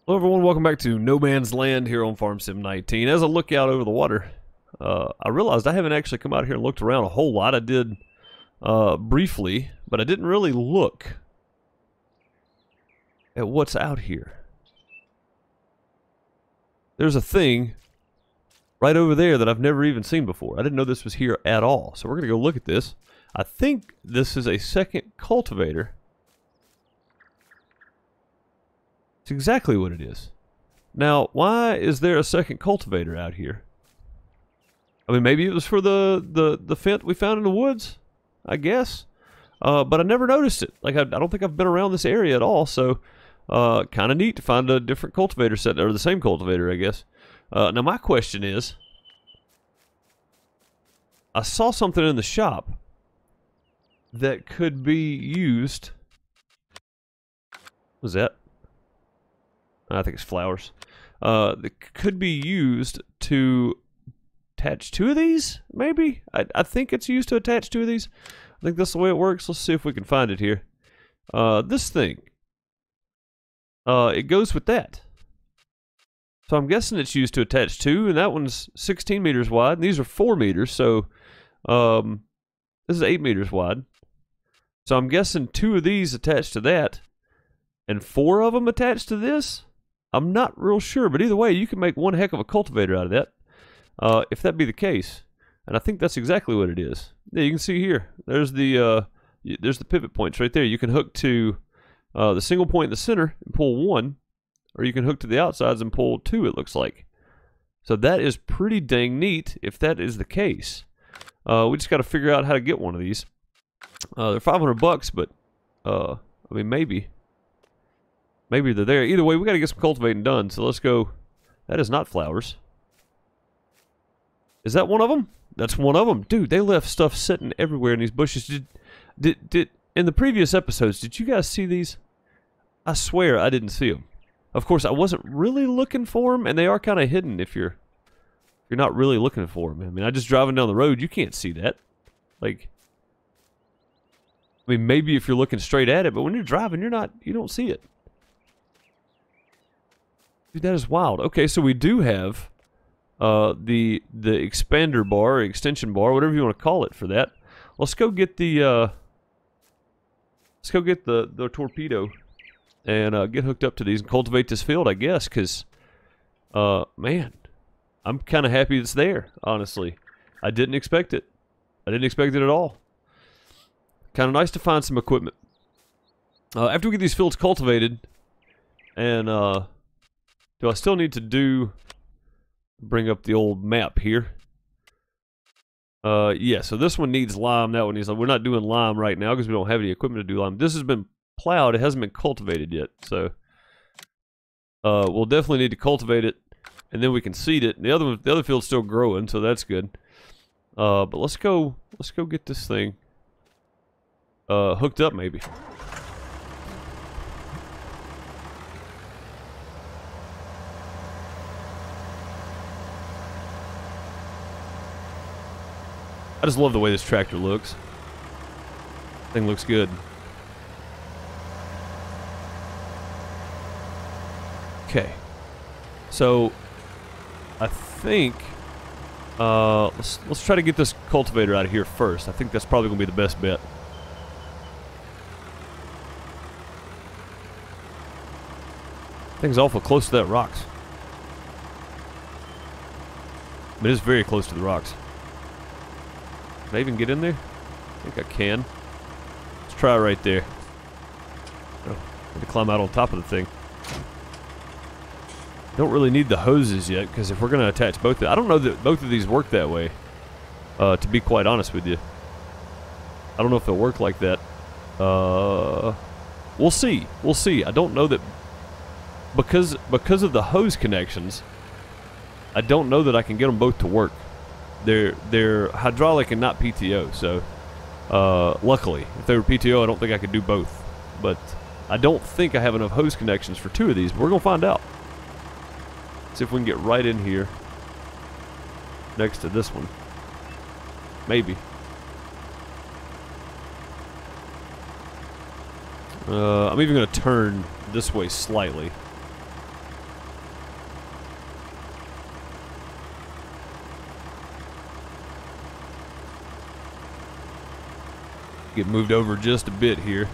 Hello everyone, welcome back to No Man's Land here on Farm Sim 19. As I look out over the water, I realized I haven't actually come out here and looked around a whole lot. I did briefly, but I didn't really look at what's out here. There's a thing right over there that I've never even seen before. I didn't know this was here at all, so we're going to go look at this. I think this is a second cultivator. It's exactly what it is. Now, why is there a second cultivator out here? I mean, maybe it was for the fent we found in the woods, I guess. But I never noticed it. Like, I don't think I've been around this area at all, so kind of neat to find a different cultivator set, or the same cultivator, I guess. Now, my question is, I saw something in the shop that could be used. What was that? I think it's flowers. That could be used to attach two of these, maybe? I think it's used to attach two of these. I think that's the way it works. Let's see if we can find it here. This thing. It goes with that. So I'm guessing it's used to attach two, and that one's 16 meters wide, and these are 4 meters, so this is 8 meters wide. So I'm guessing 2 of these attached to that, and 4 of them attached to this? I'm not real sure, but either way, you can make one heck of a cultivator out of that, if that be the case. And I think that's exactly what it is. Yeah, you can see here. There's the pivot points right there. You can hook to the single point in the center and pull 1, or you can hook to the outsides and pull 2, it looks like. So that is pretty dang neat if that is the case. We just got to figure out how to get one of these. They're $500, but I mean, maybe they're there. Either way, we got to get some cultivating done, so let's go. That is not flowers. Is that one of them? That's one of them. Dude, they left stuff sitting everywhere in these bushes. Did in the previous episodes, did you guys see these? I swear I didn't see them. Of course, I wasn't really looking for them, and they are kind of hidden if you're not really looking for them. I mean, I just driving down the road, you can't see that. Like, I mean, maybe if you're looking straight at it, but when you're driving, you don't see it. Dude, that is wild. Okay, so we do have the expander bar, or extension bar, whatever you want to call it for that. Let's go get the torpedo and get hooked up to these and cultivate this field, I guess, because man, I'm kind of happy it's there, honestly. I didn't expect it. I didn't expect it at all. Kind of nice to find some equipment. After we get these fields cultivated, and do I still need to bring up the old map here? Yeah, so this one needs lime, that one needs lime. We're not doing lime right now because we don't have any equipment to do lime. This has been plowed, it hasn't been cultivated yet, so we'll definitely need to cultivate it, and then we can seed it. And the other field's still growing, so that's good. But let's go get this thing hooked up, maybe. I just love the way this tractor looks. Thing looks good. Okay. So I think let's try to get this cultivator out of here first. I think that's probably gonna be the best bet. Thing's awful close to that rocks. It is very close to the rocks. Can I even get in there? I think I can. Let's try it right there. Oh, I have to climb out on top of the thing. Don't really need the hoses yet, because if we're going to attach both, I don't know that both of these work that way, to be quite honest with you. I don't know if they'll work like that. We'll see. We'll see. I don't know that, because of the hose connections, I don't know that I can get them both to work. They're hydraulic and not PTO, so luckily, if they were PTO, I don't think I could do both. But I don't think I have enough hose connections for 2 of these, but we're gonna find out. See if we can get right in here next to this one. Maybe. I'm even gonna turn this way slightly. Get moved over just a bit here.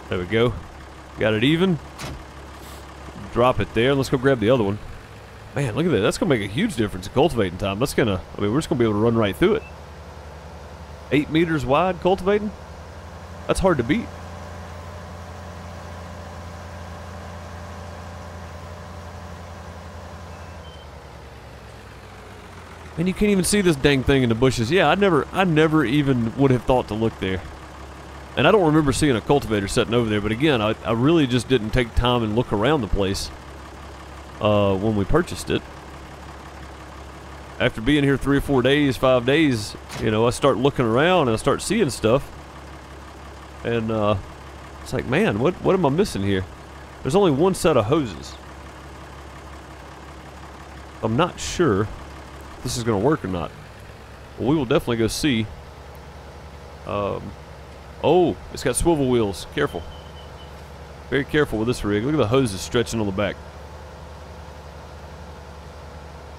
There we go. Got it even. Drop it there. Let's go grab the other one. Man, look at that. That's going to make a huge difference in cultivating time. That's going to, I mean, we're just going to be able to run right through it. 8 meters wide cultivating? That's hard to beat. And you can't even see this dang thing in the bushes. Yeah, I never even would have thought to look there. And I don't remember seeing a cultivator sitting over there, but again, I really just didn't take time and look around the place when we purchased it. After being here 3 or 4 days, 5 days, you know, I start looking around and I start seeing stuff. And it's like, man, what am I missing here? There's only one set of hoses. I'm not sure if this is going to work or not. Well, we will definitely go see. Oh, it's got swivel wheels. Careful. Very careful with this rig. Look at the hoses stretching on the back.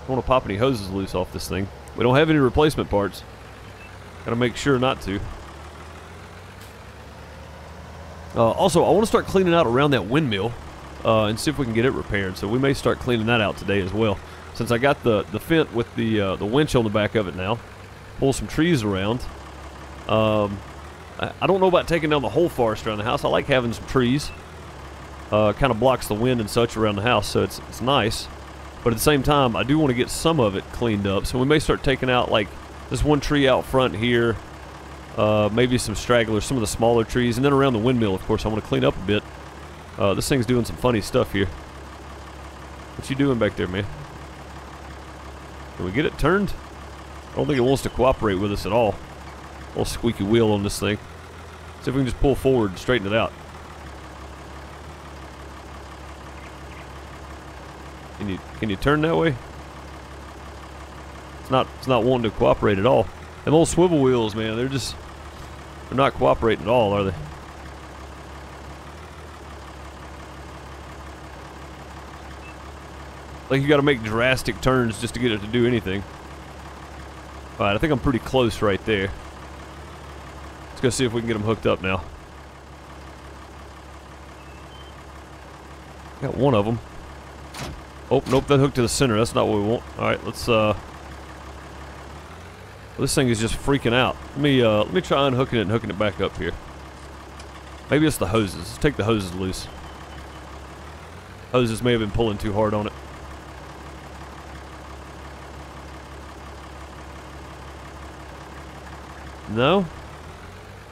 Don't want to pop any hoses loose off this thing. We don't have any replacement parts. Gotta make sure not to. Also, I want to start cleaning out around that windmill and see if we can get it repaired. So we may start cleaning that out today as well. Since I got the fence with the winch on the back of it now. Pull some trees around. I don't know about taking down the whole forest around the house. I like having some trees. Kind of blocks the wind and such around the house, so it's nice. But at the same time, I do want to get some of it cleaned up. So we may start taking out like this one tree out front here. Maybe some stragglers, some of the smaller trees, and then around the windmill, of course, I want to clean up a bit. This thing's doing some funny stuff here. What you doing back there, man? Can we get it turned? I don't think it wants to cooperate with us at all. A little squeaky wheel on this thing. See if we can just pull forward and straighten it out. Can you turn that way? It's not wanting to cooperate at all. Them old swivel wheels, man, they're not cooperating at all, are they? Like you got to make drastic turns just to get it to do anything. All right, I think I'm pretty close right there. Let's go see if we can get them hooked up now. Got one of them. Oh, nope, that hooked to the center. That's not what we want. All right, let's well, this thing is just freaking out. Let me try unhooking it and hooking it back up here. Maybe it's the hoses. Let's take the hoses loose. Hoses may have been pulling too hard on it. No?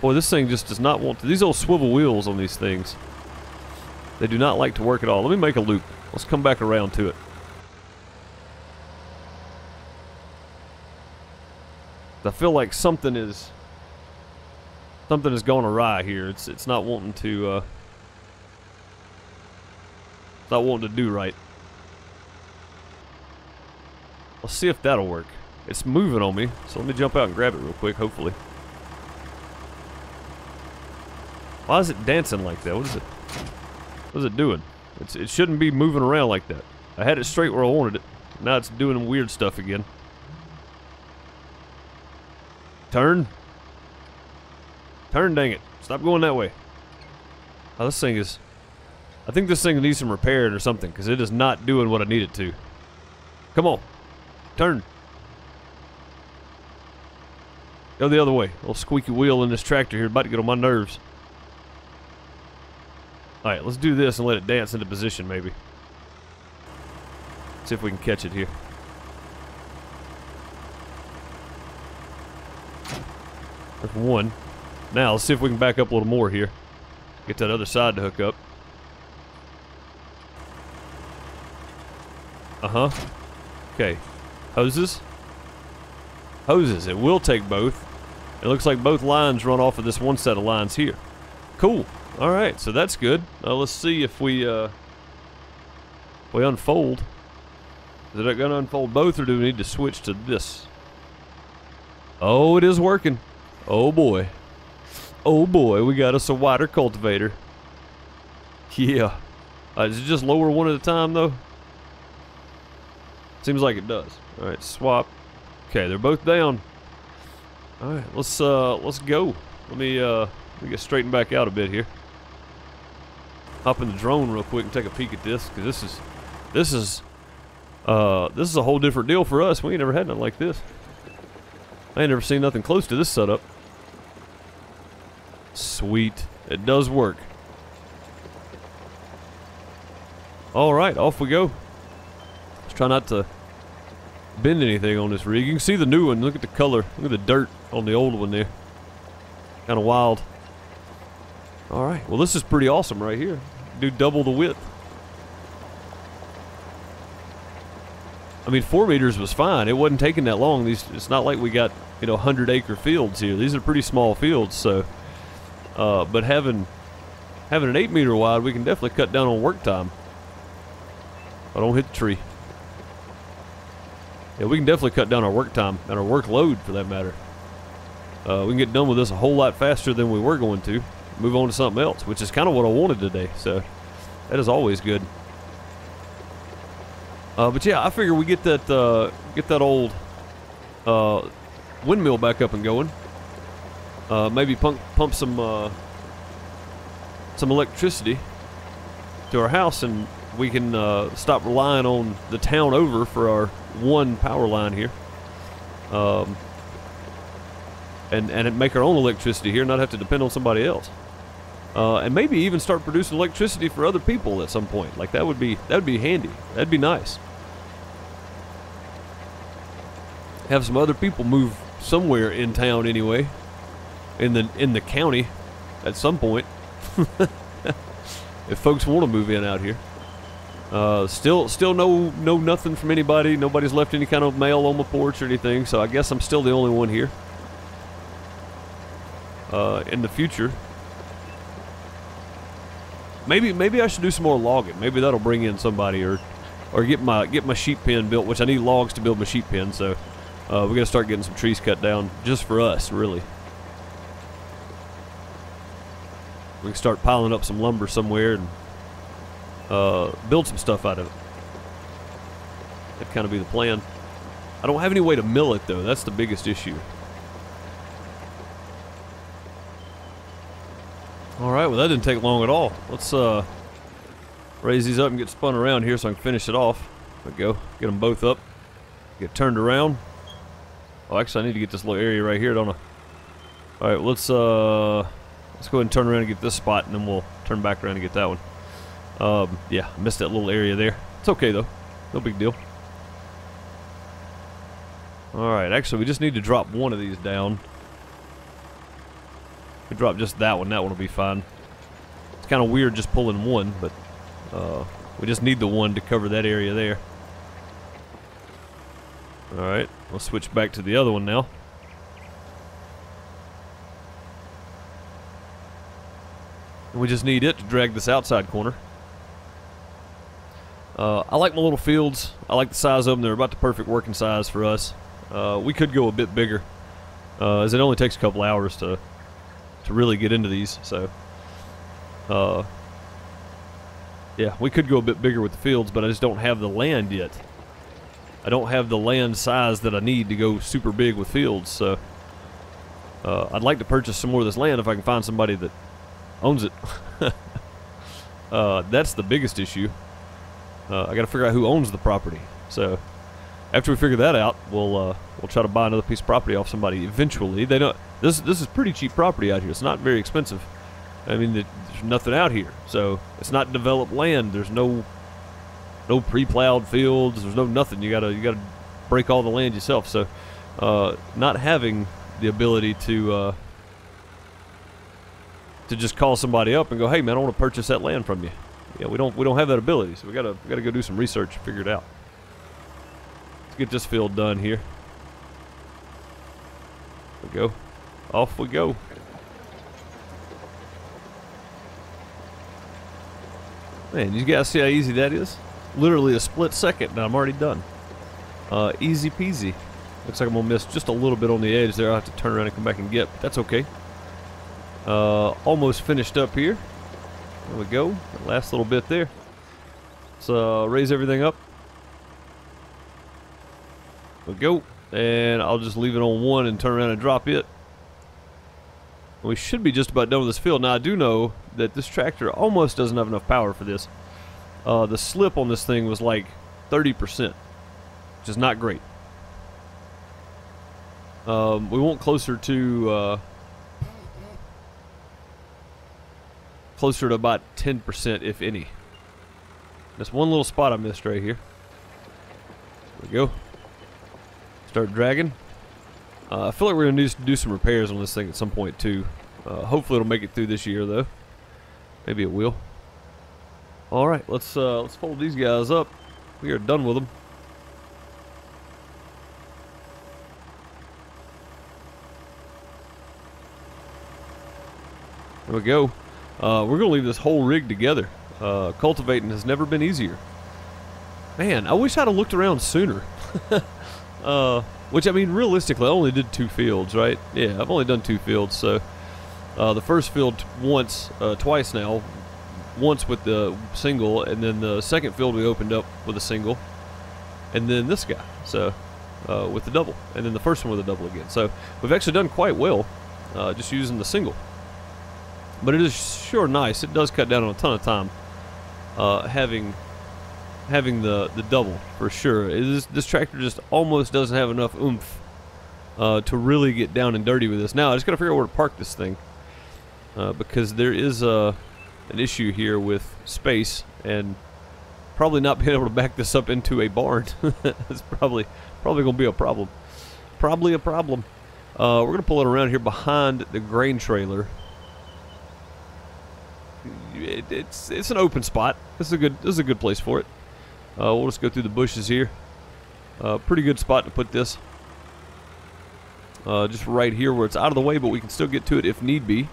Boy, this thing just does not want to. These old swivel wheels on these things, they do not like to work at all. Let me make a loop. Let's come back around to it. I feel like something has gone awry here. It's not wanting to do right. Let's see if that'll work. It's moving on me, so let me jump out and grab it real quick, hopefully. Why is it dancing like that? What is it doing? It shouldn't be moving around like that. I had it straight where I wanted it. Now it's doing weird stuff again. Turn. Turn, dang it. Stop going that way. Oh, this thing is... I think this thing needs some repairing or something, because it is not doing what I need it to. Come on. Turn. Go the other way. Little squeaky wheel in this tractor here, about to get on my nerves. Alright, let's do this and let it dance into position, maybe. See if we can catch it here. There's one. Now, let's see if we can back up a little more here. Get that other side to hook up. Uh-huh. Okay. Hoses. Hoses. It will take both. It looks like both lines run off of this one set of lines here. Cool. Alright, so that's good. Now let's see if we unfold. Is it going to unfold both, or do we need to switch to this? Oh, it is working. Oh boy. Oh boy, we got us a wider cultivator. Yeah. Does it just lower one at a time, though? Seems like it does. Alright, swap. Okay, they're both down. All right, let's go. Let me get straightened back out a bit here. Hop in the drone real quick and take a peek at this, because this is a whole different deal for us. We ain't never had nothing like this. I ain't never seen nothing close to this setup. Sweet, it does work. All right, off we go. Let's try not to bend anything on this rig. You can see the new one. Look at the color. Look at the dirt on the old one there. Kind of wild. All right, well, this is pretty awesome right here. Do double the width. I mean, 4 meters was fine. It wasn't taking that long. It's not like we got, 100-acre fields here. These are pretty small fields, so. But having an 8 meter wide, we can definitely cut down on work time. I don't hit the tree. Yeah, we can definitely cut down our work time and our workload, for that matter. We can get done with this a whole lot faster than we were going to. Move on to something else, which is kind of what I wanted today. So that is always good. But yeah, I figure we get that old windmill back up and going. Maybe pump some electricity to our house, and we can stop relying on the town over for our one power line here, and make our own electricity here, not have to depend on somebody else, and maybe even start producing electricity for other people at some point. Like that would be handy. That'd be nice. Have some other people move somewhere in town anyway, in the county, at some point. If folks want to move in out here. Still no nothing from anybody. Nobody's left any kind of mail on my porch or anything, so I guess I'm still the only one here. In the future, maybe I should do some more logging. Maybe that'll bring in somebody, or get my sheep pen built, which I need logs to build my sheep pen. So we gotta start getting some trees cut down just for us, really. We can start piling up some lumber somewhere and build some stuff out of it. That'd kind of be the plan. I don't have any way to mill it, though. That's the biggest issue. Alright, well, that didn't take long at all. Let's raise these up and get spun around here so I can finish it off. There we go. Get them both up. Get turned around. Oh, actually, I need to get this little area right here, don't I? Alright, let's go ahead and turn around and get this spot, and then we'll turn back around and get that one. Yeah, I missed that little area there. It's okay, though. No big deal. Alright, actually, we just need to drop one of these down. We drop just that one. That one will be fine. It's kind of weird just pulling one, but we just need the one to cover that area there. Alright, we'll switch back to the other one now. And we just need it to drag this outside corner. I like my little fields. I like the size of them. They're about the perfect working size for us. We could go a bit bigger, as it only takes a couple hours to really get into these. So, yeah, we could go a bit bigger with the fields, but I just don't have the land yet. I don't have the land size that I need to go super big with fields. So, I'd like to purchase some more of this land if I can find somebody that owns it. That's the biggest issue. I got to figure out who owns the property. So after we figure that out, we'll try to buy another piece of property off somebody eventually. They don't. This is pretty cheap property out here. It's not very expensive. I mean, there's nothing out here, so it's not developed land. There's no pre-plowed fields. There's no nothing. You gotta break all the land yourself. So not having the ability to just call somebody up and go, hey man, I want to purchase that land from you. Yeah, we don't have that ability, so we gotta go do some research and figure it out. Let's get this field done here. There we go. Off we go. Man, you guys see how easy that is? Literally a split second and I'm already done. Easy peasy. Looks like I'm gonna miss just a little bit on the edge there. I'll have to turn around and come back and get, but that's okay. Almost finished up here. There we go. That last little bit there. Let's raise everything up. There we go. and I'll just leave it on 1 and turn around and drop it. We should be just about done with this field. Now I do know that this tractor almost doesn't have enough power for this. The slip on this thing was like 30%, which is not great. We want closer to about 10%, if any. That's one little spot I missed right here. There we go. Start dragging. I feel like we're gonna do some repairs on this thing at some point too. Hopefully it'll make it through this year though. Maybe it will. All right, let's fold these guys up. We are done with them. There we go. We're gonna leave this whole rig together. Cultivating has never been easier. Man, I wish I'd have looked around sooner. Which, I mean, realistically, I only did 2 fields, right? Yeah, I've only done 2 fields, so the first field twice now. Once with the single, and then the second field we opened up with a single, and then this guy, so with the double, and then the first one with a double again. So we've actually done quite well just using the single. But it is sure nice. It does cut down on a ton of time having the double, for sure. This tractor just almost doesn't have enough oomph to really get down and dirty with this. Now I just gotta figure out where to park this thing because there is an issue here with space and probably not being able to back this up into a barn. That's probably gonna be a problem. Probably a problem. We're gonna pull it around here behind the grain trailer. It's an open spot. This is a good place for it. We'll just go through the bushes here. Pretty good spot to put this. Just right here where it's out of the way, but we can still get to it if need be.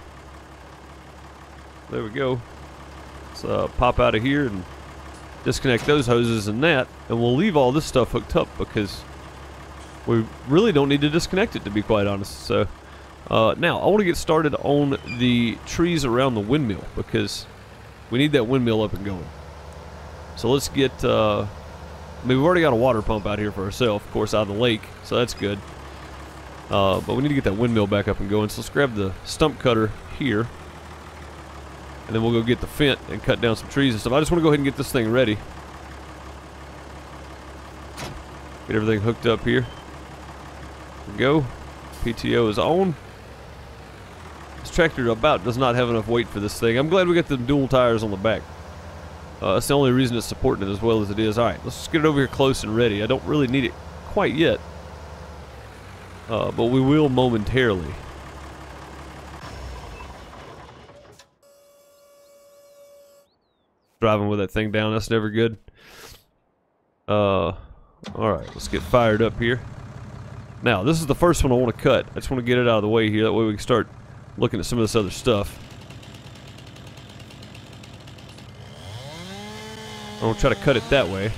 There we go. Let's pop out of here and disconnect those hoses and that, and we'll leave all this stuff hooked up because we really don't need to disconnect it, to be quite honest. So now I want to get started on the trees around the windmill because we need that windmill up and going. So let's get, I mean, we've already got a water pump out here for ourselves, of course, out of the lake, so that's good. But we need to get that windmill back up and going, so let's grab the stump cutter here, and then we'll go get the fent and cut down some trees and stuff. I just want to go ahead and get this thing ready. Get everything hooked up here. There we go. PTO is on. This tractor about does not have enough weight for this thing. I'm glad we got the dual tires on the back. That's the only reason it's supporting it as well as it is. Alright, let's just get it over here close and ready. I don't really need it quite yet. But we will momentarily. Driving with that thing down, that's never good. Alright, let's get fired up here. Now, this is the first one I want to cut. I just want to get it out of the way here. That way we can start looking at some of this other stuff. I'm going to try to cut it that way.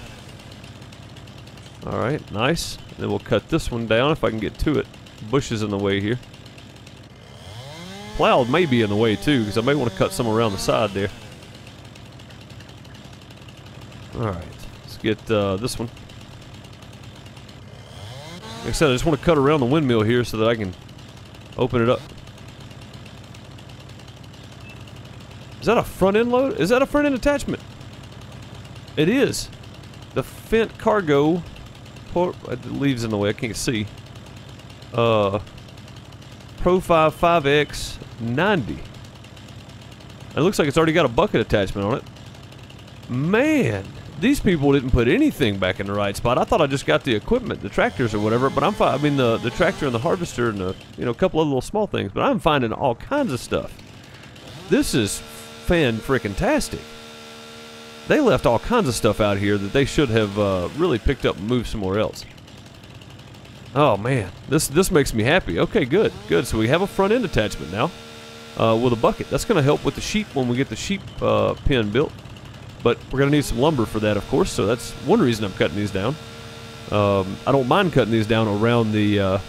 Alright, nice. And then we'll cut this one down if I can get to it. Bush is in the way here. Plow may be in the way too, because I may want to cut some around the side there. Alright, let's get this one. Like I said, I just want to cut around the windmill here so that I can open it up. Is that a front end load? Is that a front end attachment? It is. The Fent cargo leaves in the way. I can't see. Pro 5X 90. It looks like it's already got a bucket attachment on it. Man, these people didn't put anything back in the right spot. I thought I just got the equipment, the tractors or whatever, but I'm fine. I mean the tractor and the harvester and a couple of little small things, but I'm finding all kinds of stuff. This is fan-frickin-tastic. They left all kinds of stuff out here that they should have really picked up and moved somewhere else. Oh man, this makes me happy. Okay, good. So we have a front end attachment now with a bucket. That's going to help with the sheep when we get the sheep pen built. But we're going to need some lumber for that, of course. So that's one reason I'm cutting these down. I don't mind cutting these down around the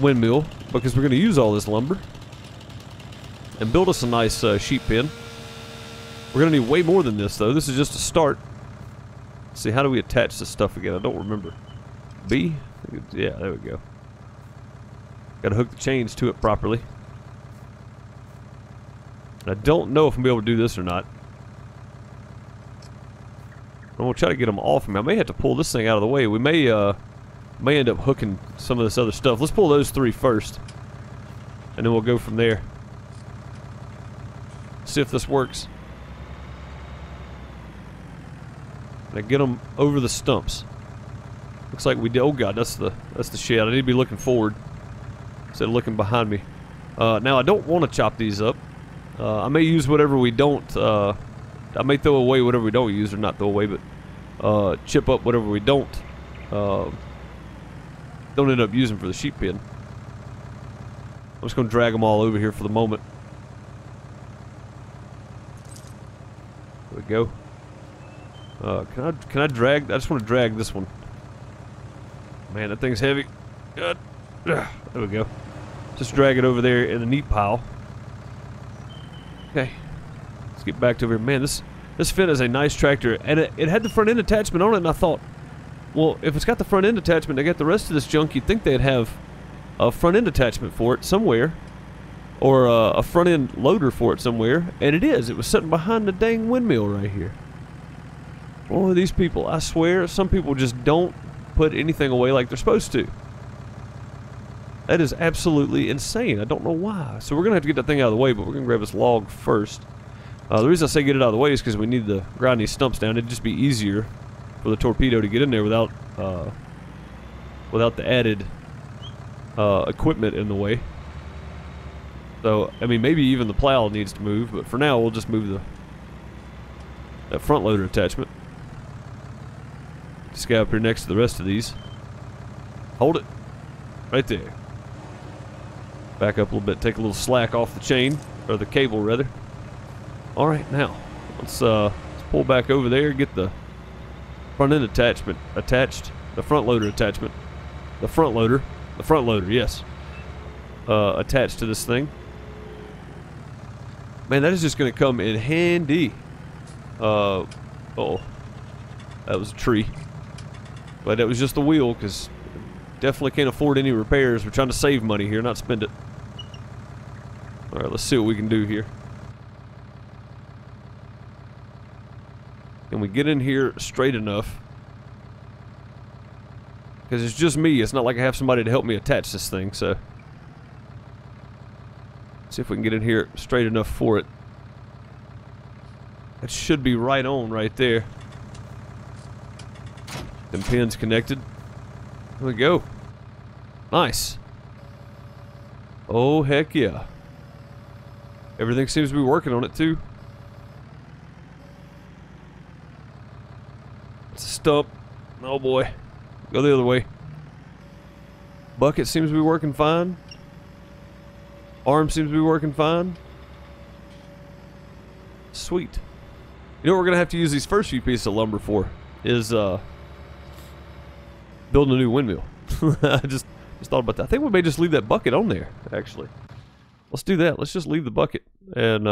windmill because we're going to use all this lumber and build us a nice sheep pen. We're going to need way more than this, though. This is just a start. Let's see, how do we attach this stuff again? I don't remember. B? Yeah, there we go. Gotta hook the chains to it properly. I don't know if I'm able to do this or not. I'm gonna try to get them off me. I may have to pull this thing out of the way. We may end up hooking some of this other stuff. Let's pull those 3 first, and then we'll go from there. See if this works. Now get them over the stumps. Looks like we did. Oh god, that's the shed. I need to be looking forward instead of looking behind me. Now I don't want to chop these up. I may use whatever we don't. I may throw away whatever we don't use, or not throw away, but chip up whatever we don't end up using for the sheep pen. I'm just gonna drag them all over here for the moment. There we go. Can I drag? I just want to drag this one. Man, that thing's heavy. Good. There we go. Just drag it over there in a neat pile. Okay. Let's get back to over here. Man, this Finn is a nice tractor, and it had the front end attachment on it, and I thought, well, if it's got the front end attachment, they got the rest of this junk, you'd think they'd have a front end attachment for it somewhere, or a front end loader for it somewhere, and it is. It was sitting behind the dang windmill right here. Boy, these people, I swear, some people just don't put anything away like they're supposed to. That is absolutely insane. I don't know why. So we're going to have to get that thing out of the way, but we're going to grab this log first. The reason I say get it out of the way is because we need to grind these stumps down. It'd just be easier for the torpedo to get in there without the added equipment in the way. So, I mean, maybe even the plow needs to move, but for now we'll just move that front loader attachment. This guy up here next to the rest of these. Hold it. Right there. Back up a little bit, take a little slack off the chain, or the cable rather. Alright, now, let's pull back over there, get the front end attachment attached, the front loader attachment. The front loader, yes. Attached to this thing. Man, that is just going to come in handy. Uh oh. That was a tree. But that was just the wheel, because definitely can't afford any repairs. We're trying to save money here, not spend it. Alright, let's see what we can do here. Can we get in here straight enough? Because it's just me. It's not like I have somebody to help me attach this thing, so. See if we can get in here straight enough for it. It should be right on right there. Them pins connected. There we go. Nice. Oh, heck yeah. Everything seems to be working on it, too. It's a stump. Oh, boy. Go the other way. Bucket seems to be working fine. Arm seems to be working fine. Sweet. You know what we're going to have to use these first few pieces of lumber for? Is, building a new windmill. I just thought about that. I think we may just leave that bucket on there, actually. Let's do that. Let's just leave the bucket and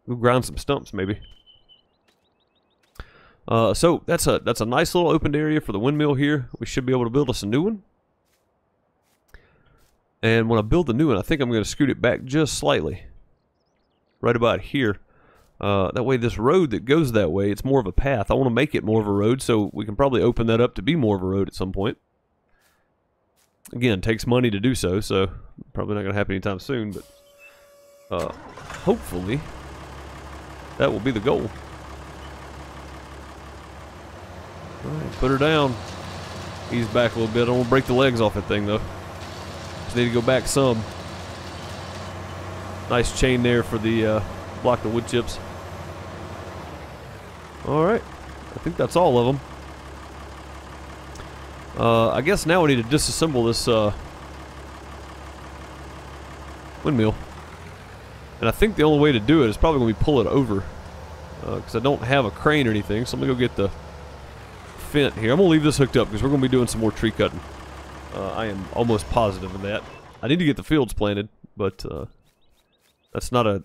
we'll grind some stumps maybe. So that's a nice little open area for the windmill here. We should be able to build us a new one. And when I build the new one, I think I'm going to scoot it back just slightly. Right about here. That way this road that goes that way, it's more of a path. I want to make it more of a road, so we can probably open that up to be more of a road at some point. Again, it takes money to do so, so probably not going to happen anytime soon, but hopefully that will be the goal. Alright, put her down. Ease back a little bit. I don't want to break the legs off that thing, though. Just need to go back some. Nice chain there for the block the wood chips. Alright, I think that's all of them. I guess now we need to disassemble this windmill. And I think the only way to do it is probably going to be pull it over. Because I don't have a crane or anything, so I'm going to go get the fent here. I'm going to leave this hooked up because we're going to be doing some more tree cutting. I am almost positive of that. I need to get the fields planted, but that's not a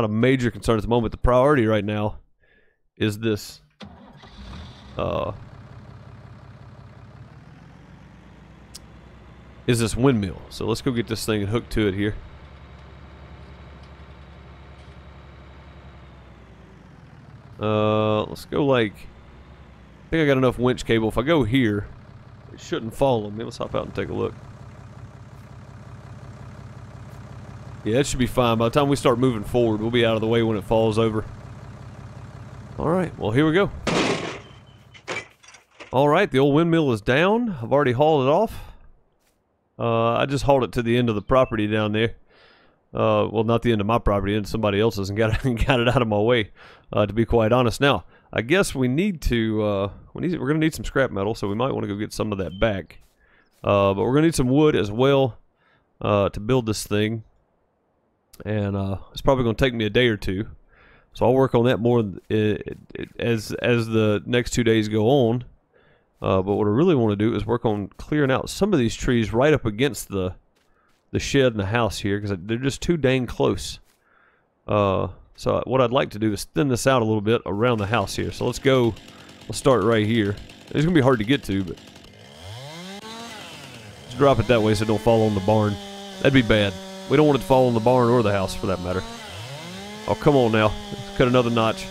major concern at the moment. The priority right now is this is this windmill. So let's go get this thing and hook to it here. Let's go like, I think I got enough winch cable. If I go here, it shouldn't fall on me. Let's hop out and take a look. Yeah, it should be fine. By the time we start moving forward, we'll be out of the way when it falls over. Alright, well here we go. Alright, the old windmill is down. I've already hauled it off. I just hauled it to the end of the property down there. Well, not the end of my property, and somebody else's, and got it out of my way, to be quite honest. Now, I guess we need to, we're going to need some scrap metal, so we might want to go get some of that back. But we're going to need some wood as well, to build this thing. And, it's probably going to take me a day or two. So I'll work on that more as the next 2 days go on. But what I really want to do is work on clearing out some of these trees right up against the shed and the house here, because they're just too dang close. So what I'd like to do is thin this out a little bit around the house here. So let's start right here. It's gonna be hard to get to, but let's drop it that way so it don't fall on the barn. That'd be bad. We don't want it to fall on the barn or the house for that matter. Oh, come on now. Let's cut another notch.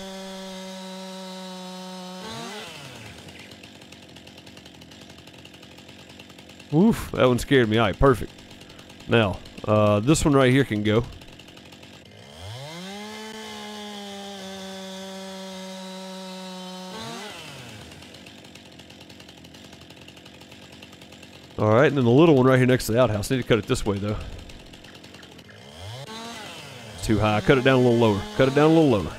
Oof, that one scared me. Alright, perfect. Now, this one right here can go. Alright, and then the little one right here next to the outhouse. I need to cut it this way, though. It's too high. Cut it down a little lower. Cut it down a little lower.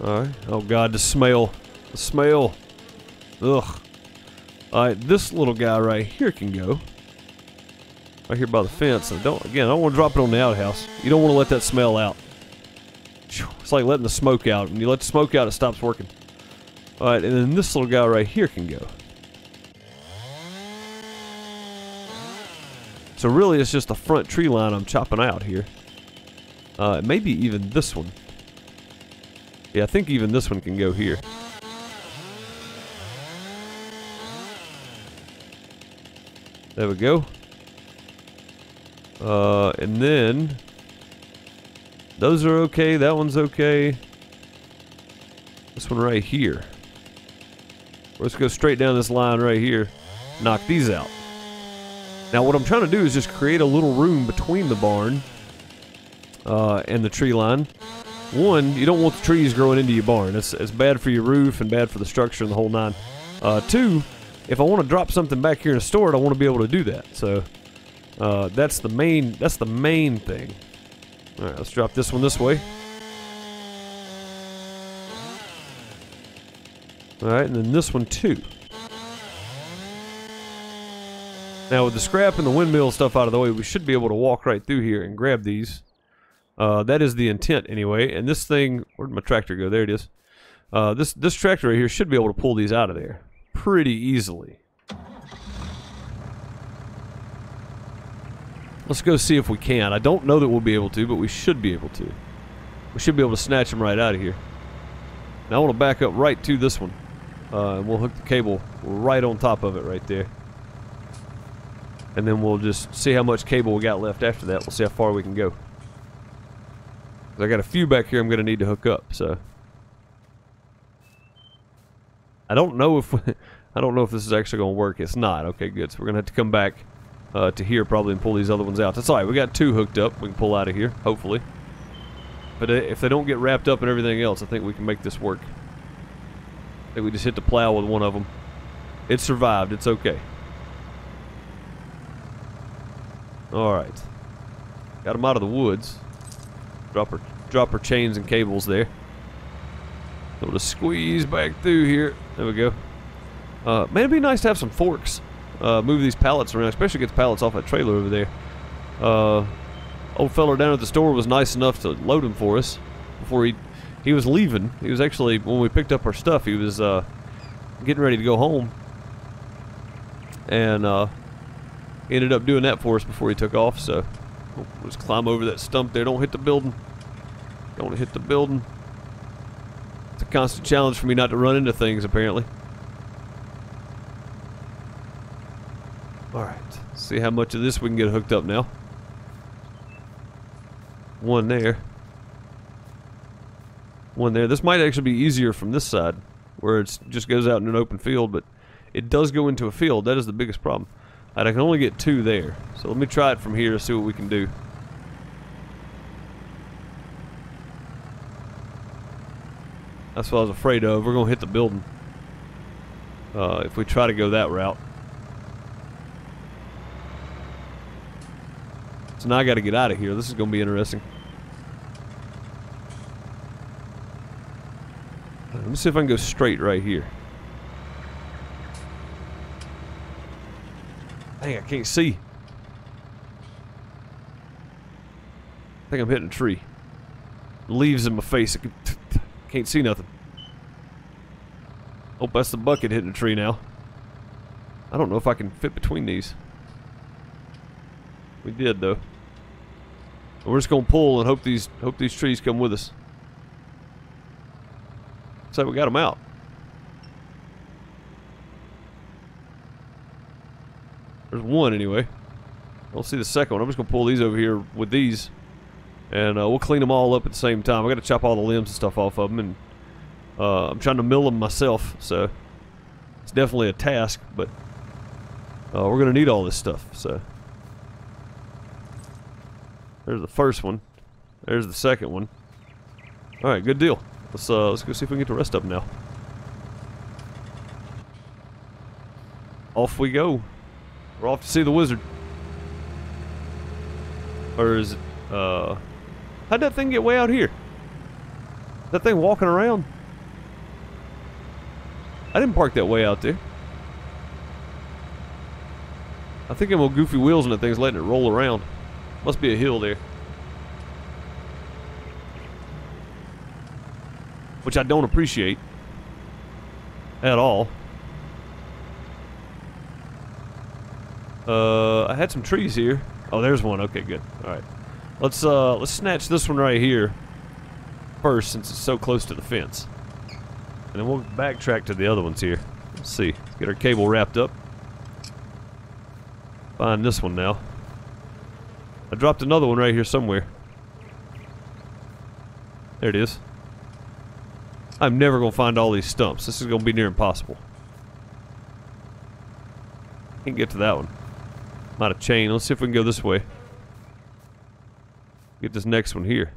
Alright. Oh, God, the smell. The smell. Ugh. Alright, this little guy right here can go. Right here by the fence. I don't want to drop it on the outhouse. You don't want to let that smell out. It's like letting the smoke out. When you let the smoke out, it stops working. Alright, and then this little guy right here can go. So really, it's just the front tree line I'm chopping out here. Maybe even this one. Yeah, I think even this one can go here. There we go. And then those are okay. That one's okay. This one right here. Let's go straight down this line right here. Knock these out. Now what I'm trying to do is just create a little room between the barn and the tree line. One, you don't want the trees growing into your barn. It's bad for your roof and bad for the structure and the whole nine. Two, if I want to drop something back here and store it, I want to be able to do that. So that's the main thing. All right, let's drop this one this way. All right, and then this one too. Now with the scrap and the windmill stuff out of the way, we should be able to walk right through here and grab these. That is the intent anyway. And this thing, where'd my tractor go? There it is. This tractor right here should be able to pull these out of there pretty easily. Let's go see if we can. I don't know that we'll be able to, but we should be able to. We should be able to snatch them right out of here. Now I want to back up right to this one. And we'll hook the cable right on top of it right there. And then we'll just see how much cable we got left after that. We'll see how far we can go. 'Cause I got a few back here I'm going to need to hook up, so. I don't know if this is actually going to work. It's not. Okay, good. So we're going to have to come back to here probably and pull these other ones out. That's alright. We got two hooked up. We can pull out of here, hopefully. But if they don't get wrapped up and everything else, I think we can make this work. I think we just hit the plow with one of them. It survived. It's okay. Alright. Got them out of the woods. Drop her chains and cables there. Able to squeeze back through here. There we go. Man, it'd be nice to have some forks. Move these pallets around, especially get the pallets off that trailer over there. Old fella down at the store was nice enough to load them for us before he was leaving. He was actually, when we picked up our stuff, he was getting ready to go home. And he ended up doing that for us before he took off, so we'll just climb over that stump there. Don't hit the building. Don't hit the building. constant challenge for me not to run into things, apparently. Alright, see how much of this we can get hooked up now. One there. One there. This might actually be easier from this side, where it just goes out in an open field, but it does go into a field. That is the biggest problem. Alright, I can only get 2 there. So let me try it from here to see what we can do. That's what I was afraid of. We're going to hit the building if we try to go that route. So now I got to get out of here. This is going to be interesting. Let me see if I can go straight right here. Dang, I can't see. I think I'm hitting a tree. Leaves in my face. I can't see nothing. Oh, that's the bucket hitting a tree now. I don't know if I can fit between these. We did though. We're just gonna pull and hope these trees come with us. Looks like we got them out. There's one anyway. I don't see the second one. I'm just gonna pull these over here with these, and we'll clean them all up at the same time. I got to chop all the limbs and stuff off of them, and I'm trying to mill them myself, so it's definitely a task. But we're gonna need all this stuff. So there's the first one. There's the second one. All right, good deal. Let's go see if we can get the rest of them now. Off we go. We're off to see the wizard. Or is it, how'd that thing get way out here? That thing walking around? I didn't park that way out there. I think I'm on goofy wheels and that thing's letting it roll around. Must be a hill there. Which I don't appreciate. At all. I had some trees here. Oh, there's one. Okay, good. Alright. Let's snatch this one right here first, since it's so close to the fence. And then we'll backtrack to the other ones here. Let's see. Let's get our cable wrapped up. Find this one now. I dropped another one right here somewhere. There it is. I'm never going to find all these stumps. This is going to be near impossible. Can't get to that one. Not a chain. Let's see if we can go this way. Get this next one here.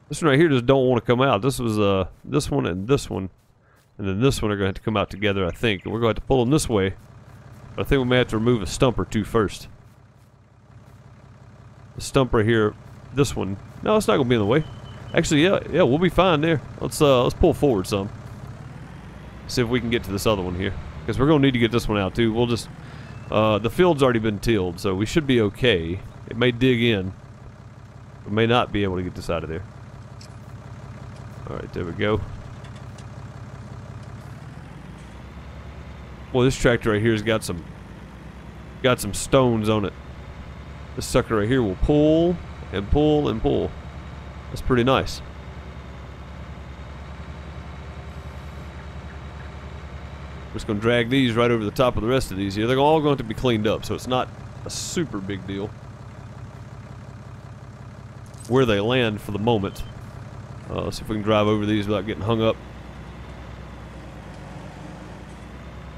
This one right here just don't want to come out. This was this one, and then this one are going to have to come out together, I think. And we're going to have to pull them this way. But I think we may have to remove a stump or two first. The stump right here, this one. No, it's not going to be in the way. Actually, yeah, we'll be fine there. Let's pull forward some. See if we can get to this other one here, because we're going to need to get this one out too. We'll just the field's already been tilled, so we should be okay. It may dig in. We may not be able to get this out of there. Alright, there we go. Well, this tractor right here has got some stones on it. This sucker right here will pull and pull and pull. That's pretty nice. We're just going to drag these right over the top of the rest of these here. They're all going to be cleaned up, so it's not a super big deal where they land for the moment. Let's see if we can drive over these without getting hung up.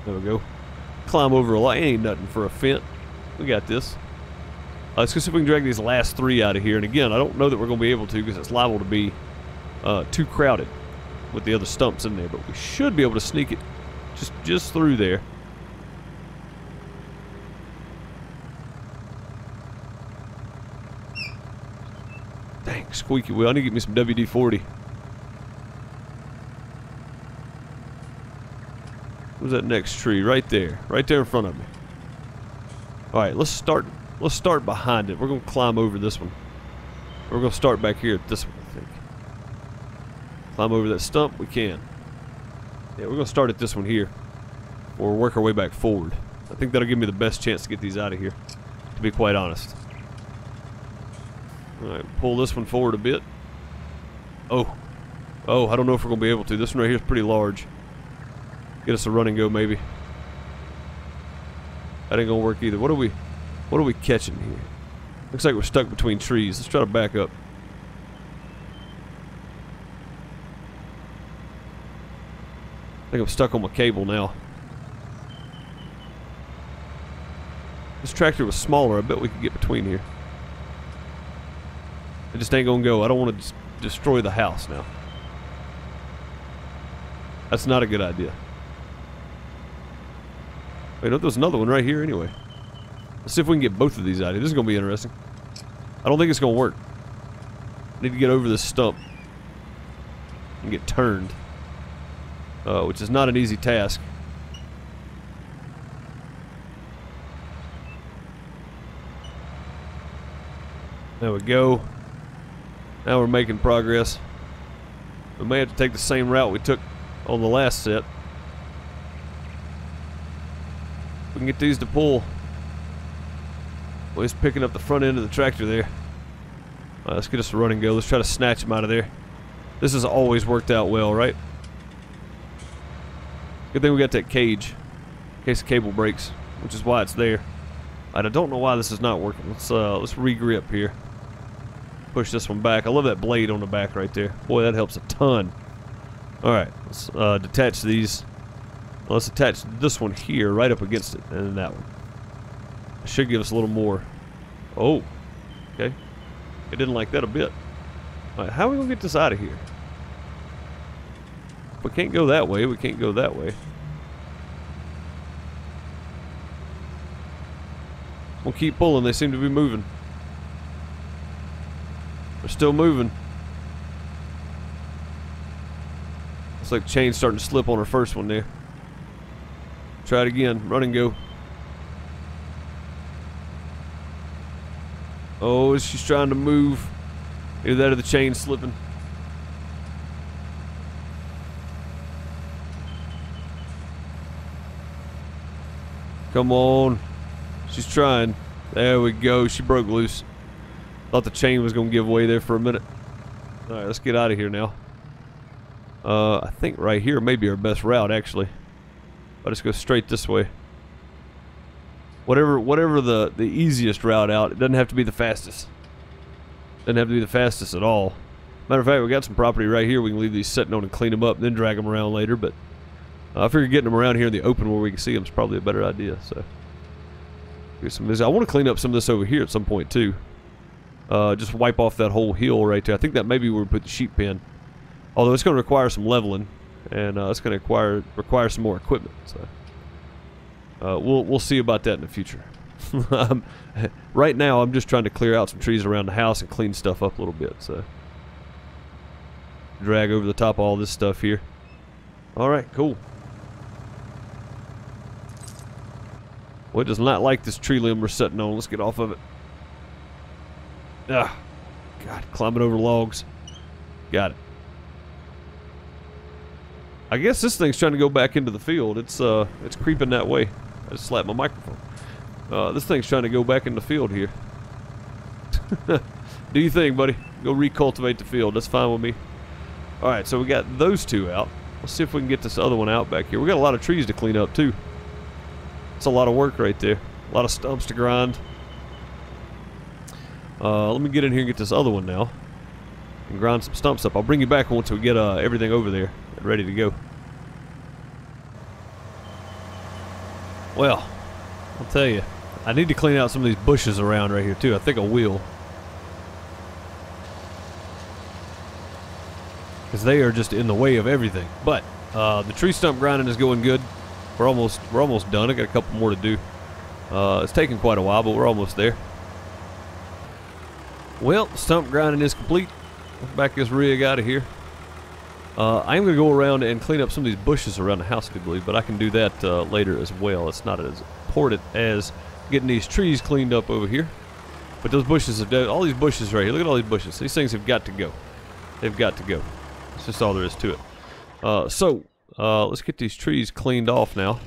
There we go. Climb over a lot. Ain't nothing for a fence. We got this. Let's go see if we can drag these last 3 out of here. And again, I don't know that we're going to be able to, because it's liable to be too crowded with the other stumps in there. But we should be able to sneak it just through there. Dang, squeaky wheel. I need to get me some WD-40. Where's that next tree? Right there. Right there in front of me. Alright, let's start behind it. We're going to climb over this one. We're going to start back here at this one, I think. Climb over that stump? We can. Yeah, we're going to start at this one here. Or work our way back forward. I think that'll give me the best chance to get these out of here, to be quite honest. Alright, pull this one forward a bit. Oh. Oh, I don't know if we're going to be able to. This one right here is pretty large. Get us a run and go, maybe. That ain't going to work either. What are we catching here? Looks like we're stuck between trees. Let's try to back up. I think I'm stuck on my cable now. This tractor was smaller. I bet we could get between here. It just ain't gonna go. I don't want to destroy the house now. That's not a good idea. Wait, no, there's another one right here anyway. Let's see if we can get both of these out of here. This is gonna be interesting. I don't think it's gonna work. I need to get over this stump and get turned, which is not an easy task. There we go. Now we're making progress. We may have to take the same route we took on the last set. We can get these to pull. Well, he's picking up the front end of the tractor there. Alright, let's get us a run and go. Let's try to snatch him out of there. This has always worked out well, right? Good thing we got that cage in case the cable breaks, which is why it's there. I don't know why this is not working. Let's re-grip here. Push this one back. I love that blade on the back right there. Boy, that helps a ton. Alright, let's detach these. Let's attach this one here right up against it, and then that one. It should give us a little more. Oh, okay. It didn't like that a bit. Alright, how are we going to get this out of here? If we can't go that way, we can't go that way. We'll keep pulling. They seem to be moving. They're still moving. Looks like the chain's starting to slip on our first one there. Try it again. Run and go. Oh, she's trying to move. Either that or the chain slipping. Come on. She's trying. There we go. She broke loose. Thought the chain was going to give way there for a minute. Alright, let's get out of here now. I think right here may be our best route, actually. I'll just go straight this way. Whatever the easiest route out. It doesn't have to be the fastest. Doesn't have to be the fastest at all. Matter of fact, we got some property right here. We can leave these sitting on and clean them up, and then drag them around later. But I figure getting them around here in the open where we can see them is probably a better idea. So, get some. I want to clean up some of this over here at some point too. Just wipe off that whole hill right there. I think that may be where we put the sheep pen. Although it's going to require some leveling, and it's going to require some more equipment. So we'll see about that in the future. Right now, I'm just trying to clear out some trees around the house and clean stuff up a little bit. So drag over the top of all this stuff here. All right, cool. Well, it does not like this tree limb we're sitting on. Let's get off of it. Ah, God, climbing over logs. Got it. I guess this thing's trying to go back into the field. It's creeping that way. I just slapped my microphone. This thing's trying to go back in the field here. Do you think, buddy? Go recultivate the field. That's fine with me. Alright, so we got those two out. Let's see if we can get this other one out back here. We got a lot of trees to clean up, too. It's a lot of work right there. A lot of stumps to grind. Let me get in here and get this other one now. And grind some stumps up. I'll bring you back once we get everything over there and ready to go. Well, I'll tell you, I need to clean out some of these bushes around right here too. I think I will, because they are just in the way of everything. But the tree stump grinding is going good. We're almost done. I got a couple more to do. It's taking quite a while, but we're almost there. Well, stump grinding is complete. Let's back this rig out of here. I am going to go around and clean up some of these bushes around the house, I believe, but I can do that later as well. It's not as important as getting these trees cleaned up over here. But those bushes are dead. All these bushes right here. Look at all these bushes. These things have got to go. They've got to go. That's just all there is to it. Let's get these trees cleaned off now.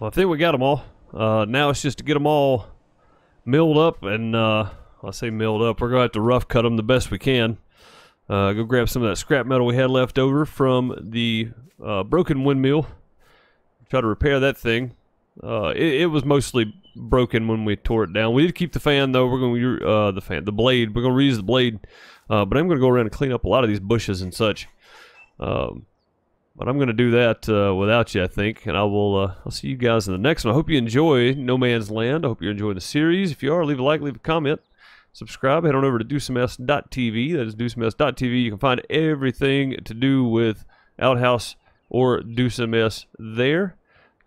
Well, I think we got them all. Now it's just to get them all milled up, and I say milled up. We're going to have to rough cut them the best we can. Go grab some of that scrap metal we had left over from the broken windmill. Try to repair that thing. It was mostly broken when we tore it down. We did keep the fan though. We're going to the blade. We're going to reuse the blade, but I'm going to go around and clean up a lot of these bushes and such. But I'm going to do that without you, I think, and I'll see you guys in the next one. I hope you enjoy No Man's Land. I hope you're enjoying the series. If you are, leave a like, leave a comment, subscribe. Head on over to deucems.tv. That is deucems.tv. You can find everything to do with Outhouse or DeuceMS there.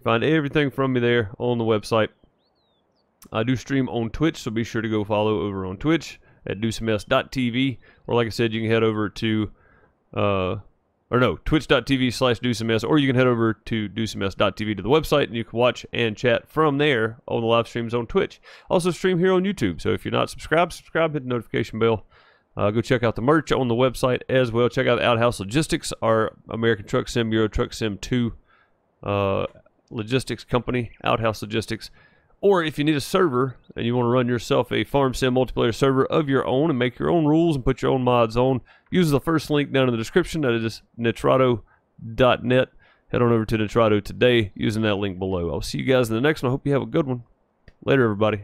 Find everything from me there on the website. I do stream on Twitch, so be sure to go follow over on Twitch at deucems.tv. Or like I said, you can head over to twitch.tv/DeuceMS, or you can head over to deucems.tv to the website, and you can watch and chat from there on the live streams on Twitch. Also stream here on YouTube, so if you're not subscribed, subscribe, hit the notification bell. Go check out the merch on the website as well. Check out Outhouse Logistics, our American Truck Sim, Euro Truck Sim 2 logistics company, Outhouse Logistics. Or if you need a server and you want to run yourself a farm sim multiplayer server of your own and make your own rules and put your own mods on, use the first link down in the description. That is nitrado.net. Head on over to Nitrado today using that link below. I'll see you guys in the next one. I hope you have a good one. Later, everybody.